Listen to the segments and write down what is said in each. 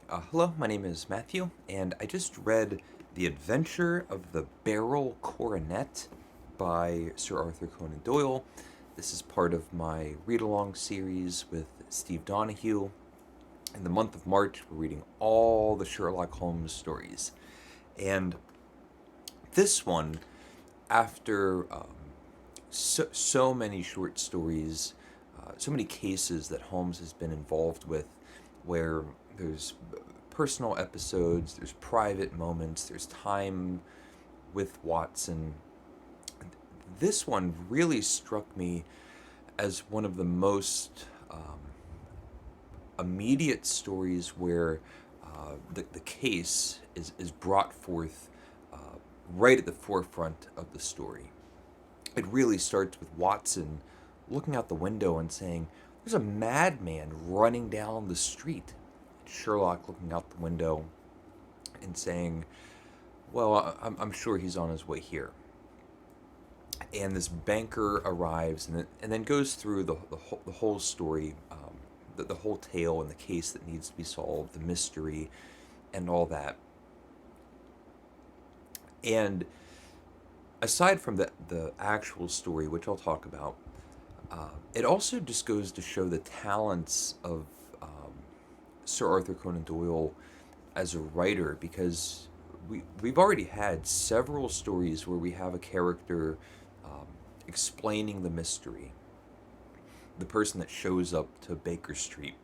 Hello, my name is Matthew, and I just read The Adventure of the Beryl Coronet by Sir Arthur Conan Doyle. This is part of my read along series with Steve Donahue. In the month of March, we're reading all the Sherlock Holmes stories. And this one, after so many short stories, so many cases that Holmes has been involved with, where there's personal episodes, there's private moments, there's time with Watson. This one really struck me as one of the most immediate stories where the case is brought forth right at the forefront of the story. It really starts with Watson looking out the window and saying, "There's a madman running down the street." Sherlock looking out the window and saying, "Well, I'm sure he's on his way here." And this banker arrives and then goes through the whole story, the whole tale and the case that needs to be solved, the mystery, and all that. And aside from the actual story, which I'll talk about, it also just goes to show the talents of Sir Arthur Conan Doyle as a writer, because we've already had several stories where we have a character explaining the mystery, the person that shows up to Baker Street.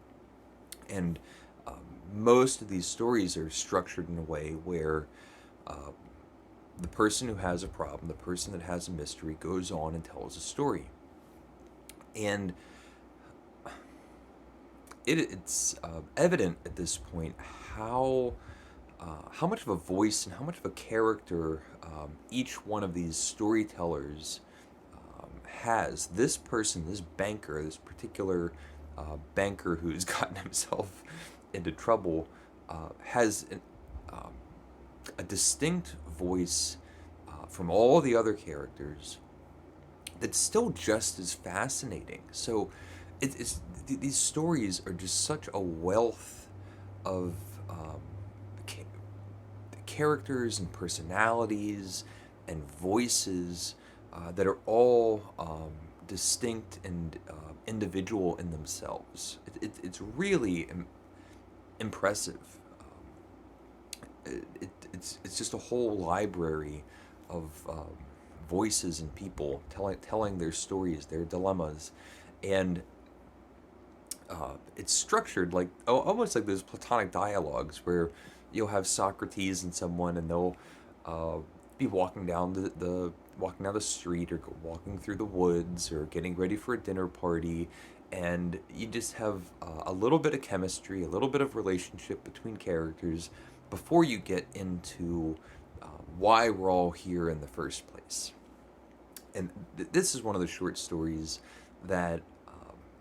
And most of these stories are structured in a way where the person who has a problem, the person that has a mystery, goes on and tells a story. And it's evident at this point how much of a voice and how much of a character each one of these storytellers has. This person, this banker, this particular banker who's gotten himself into trouble, has a distinct voice from all the other characters that's still just as fascinating. So these stories are just such a wealth of ca- characters and personalities and voices that are all distinct and individual in themselves. It's really impressive. It's just a whole library of voices and people telling their stories, their dilemmas, and it's structured like almost like those Platonic dialogues where you'll have Socrates and someone, and they'll be walking down walking down the street, or walking through the woods, or getting ready for a dinner party, and you just have a little bit of chemistry, a little bit of relationship between characters before you get into why we're all here in the first place. And this is one of the short stories that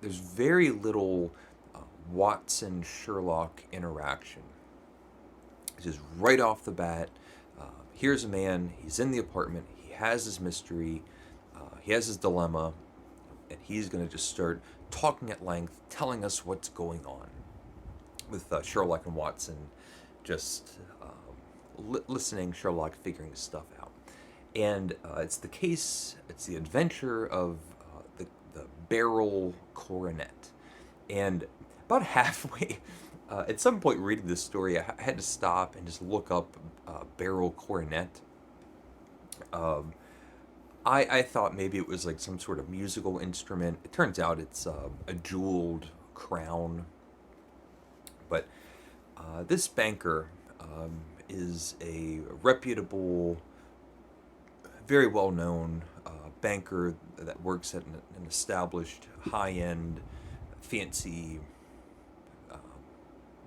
there's very little Watson Sherlock interaction. It's just right off the bat. Here's a man. He's in the apartment. He has his mystery. He has his dilemma, and he's going to just start talking at length, telling us what's going on. With Sherlock and Watson just listening, Sherlock figuring stuff out. And it's the case, it's the adventure of the Beryl Coronet. And about halfway, at some point reading this story, I had to stop and just look up Beryl Coronet. Um, I thought maybe it was like some sort of musical instrument. It turns out it's a jeweled crown. But this banker is a reputable, very well known banker that works at an established, high end, fancy uh,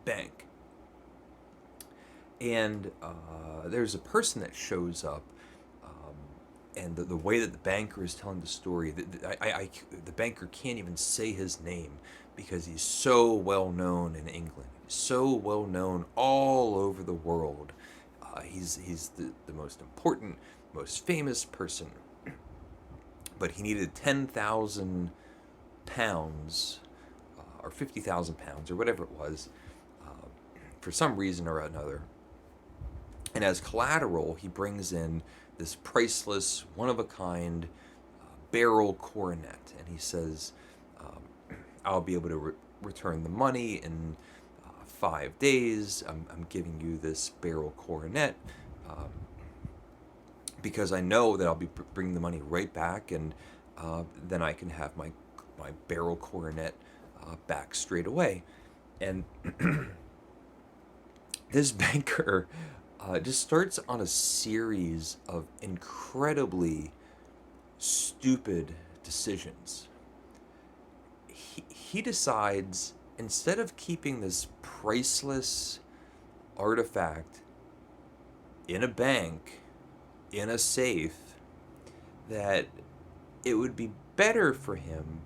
bank. And there's a person that shows up, and the way that the banker is telling the story, the banker can't even say his name because he's so well known in England, so well known all over the world. He's the most important, most famous person, but he needed £10,000 or £50,000 or whatever it was for some reason or another. And as collateral, he brings in this priceless, one of a kind Beryl Coronet, and he says, "I'll be able to return the money in 5 days. I'm giving you this Beryl Coronet um, because I know that I'll be bringing the money right back, and then I can have my Beryl Coronet back straight away." And this banker just starts on a series of incredibly stupid decisions. He decides, instead of keeping this priceless artifact in a bank, in a safe, that it would be better for him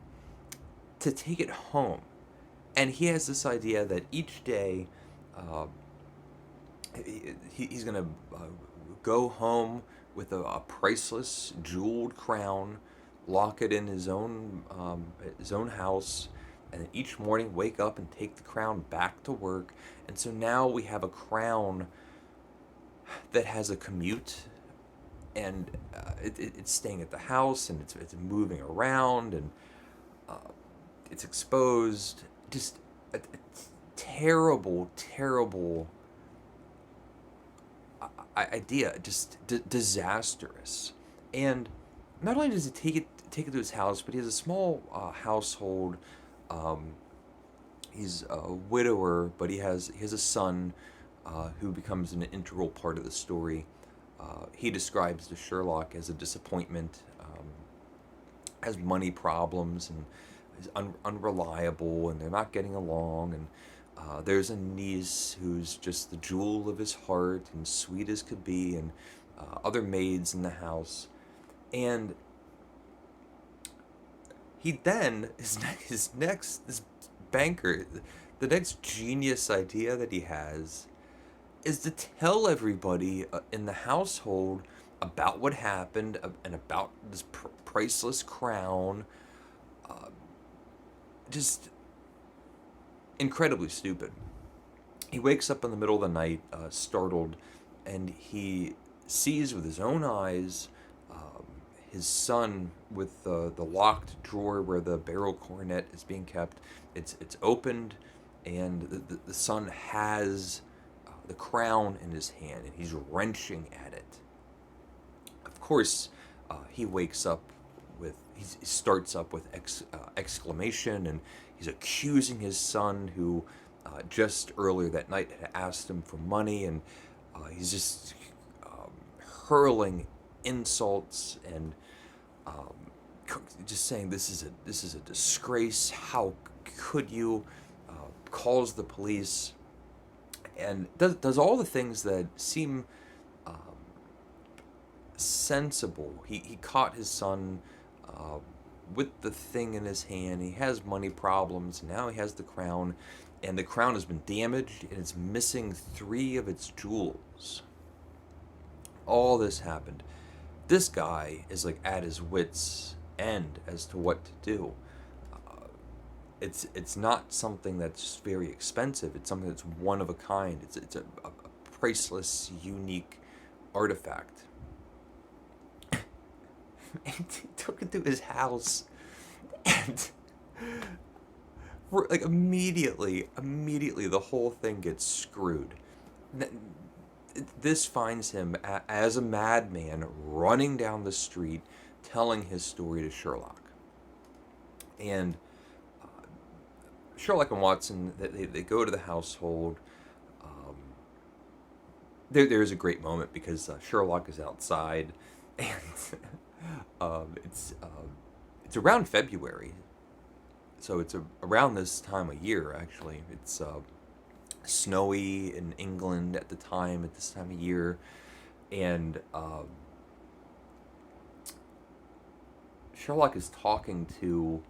to take it home. And he has this idea that each day uh, he's going to go home with a priceless jeweled crown, lock it in his own house, and then each morning wake up and take the crown back to work. And so now we have a crown that has a commute, and it's staying at the house, and it's moving around, and uh, it's exposed. Just a terrible, terrible idea, just disastrous. And not only does he take it to his house, but he has a small household. Um, he's a widower, but he has a son who becomes an integral part of the story. He describes to Sherlock as a disappointment, has money problems, and is unreliable, and they're not getting along. And there's a niece who's just the jewel of his heart and sweet as could be, and other maids in the house. And he then, this banker, the next genius idea that he has is to tell everybody in the household about what happened and about this priceless crown. Just incredibly stupid. He wakes up in the middle of the night, startled, and he sees with his own eyes his son with the locked drawer where the Beryl Coronet is being kept. It's opened, and the son has the crown in his hand, and he's wrenching at it. Of course, he wakes up he starts up with exclamation, and he's accusing his son, who just earlier that night had asked him for money, and he's just hurling insults and just saying this is a disgrace. How could you? Calls the police, and does all the things that seem sensible. He caught his son with the thing in his hand. He has money problems. Now he has the crown, and the crown has been damaged, and it's missing 3 of its jewels. All this happened. This guy is like at his wits' end as to what to do. It's not something that's very expensive. It's something that's one of a kind. It's a priceless, unique artifact. And he took it to his house, and like immediately the whole thing gets screwed. This finds him as a madman running down the street telling his story to Sherlock. And Sherlock and Watson, they go to the household. There's a great moment because Sherlock is outside, and it's around February, so it's around this time of year. Actually, it's snowy in England at this time of year, and Sherlock is talking to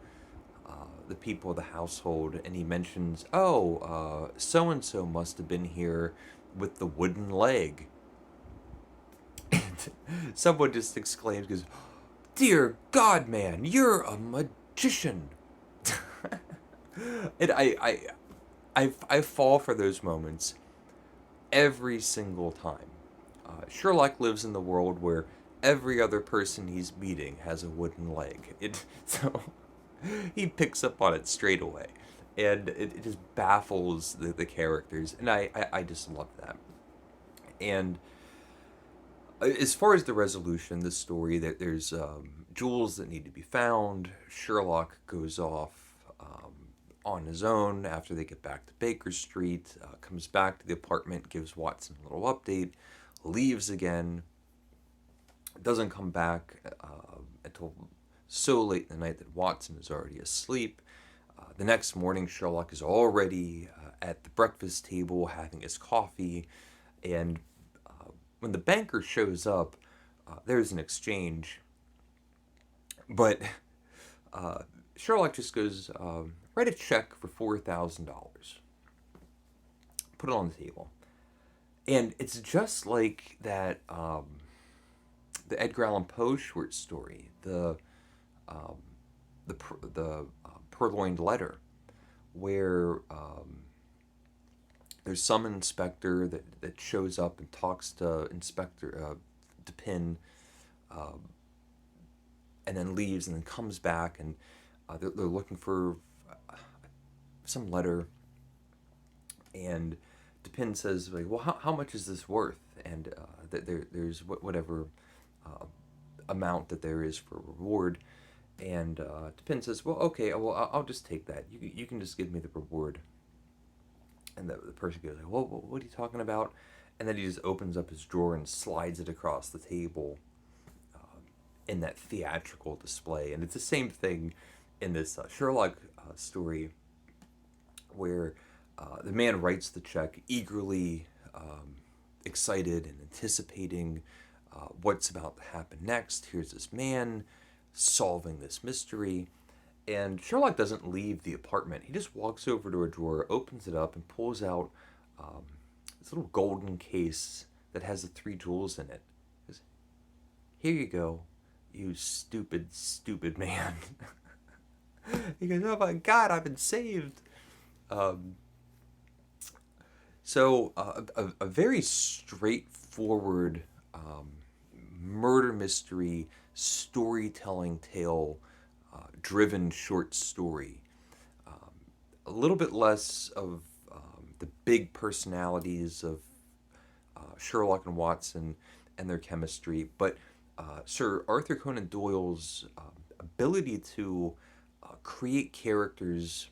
the people of the household, and he mentions, "Oh, so and so must have been here with the wooden leg." And someone just exclaims, "Goes, dear God, man, you're a magician!" And I fall for those moments every single time. Sherlock lives in the world where every other person he's meeting has a wooden leg. So he picks up on it straight away, and it just baffles the characters, and I just love that. And as far as the resolution, the story, that there's jewels that need to be found. Sherlock goes off on his own after they get back to Baker Street, comes back to the apartment, gives Watson a little update, leaves again, doesn't come back until so late in the night that Watson is already asleep. The next morning, Sherlock is already at the breakfast table having his coffee, and when the banker shows up, there's an exchange, but Sherlock just goes, write a check for $4,000, put it on the table, and it's just like that. The Edgar Allan Poe short story, um, the purloined letter, where there's some inspector that shows up and talks to Inspector Dupin, um, and then leaves and then comes back, and they're looking for some letter, and Dupin says, like, well, how much is this worth? And there's whatever uh, amount that there is for reward. And Dupin says, well, okay, well, I'll just take that. You can just give me the reward. And the person goes, like, well, what are you talking about? And then he just opens up his drawer and slides it across the table in that theatrical display. And it's the same thing in this Sherlock story, where the man writes the check eagerly, excited and anticipating what's about to happen next. Here's this man solving this mystery. And Sherlock doesn't leave the apartment. He just walks over to a drawer, opens it up, and pulls out um, this little golden case that has the three jewels in it. He goes, here you go, you stupid, stupid man. He goes, oh my God, I've been saved. Um, a very straightforward murder mystery storytelling tale, driven short story. Um, a little bit less of the big personalities of Sherlock and Watson and their chemistry, but Sir Arthur Conan Doyle's ability to create characters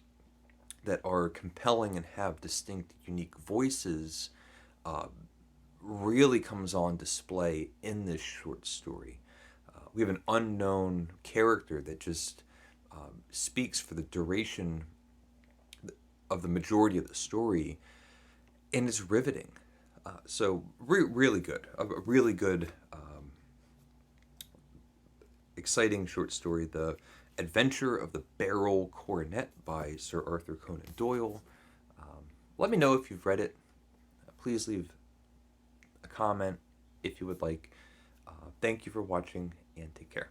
that are compelling and have distinct, unique voices uh, really comes on display in this short story. We have an unknown character that just speaks for the duration of the majority of the story, and it's riveting. Really good. A really good, exciting short story. The Adventure of the Beryl Coronet by Sir Arthur Conan Doyle. Let me know if you've read it. Please leave a comment if you would like. Thank you for watching, and take care.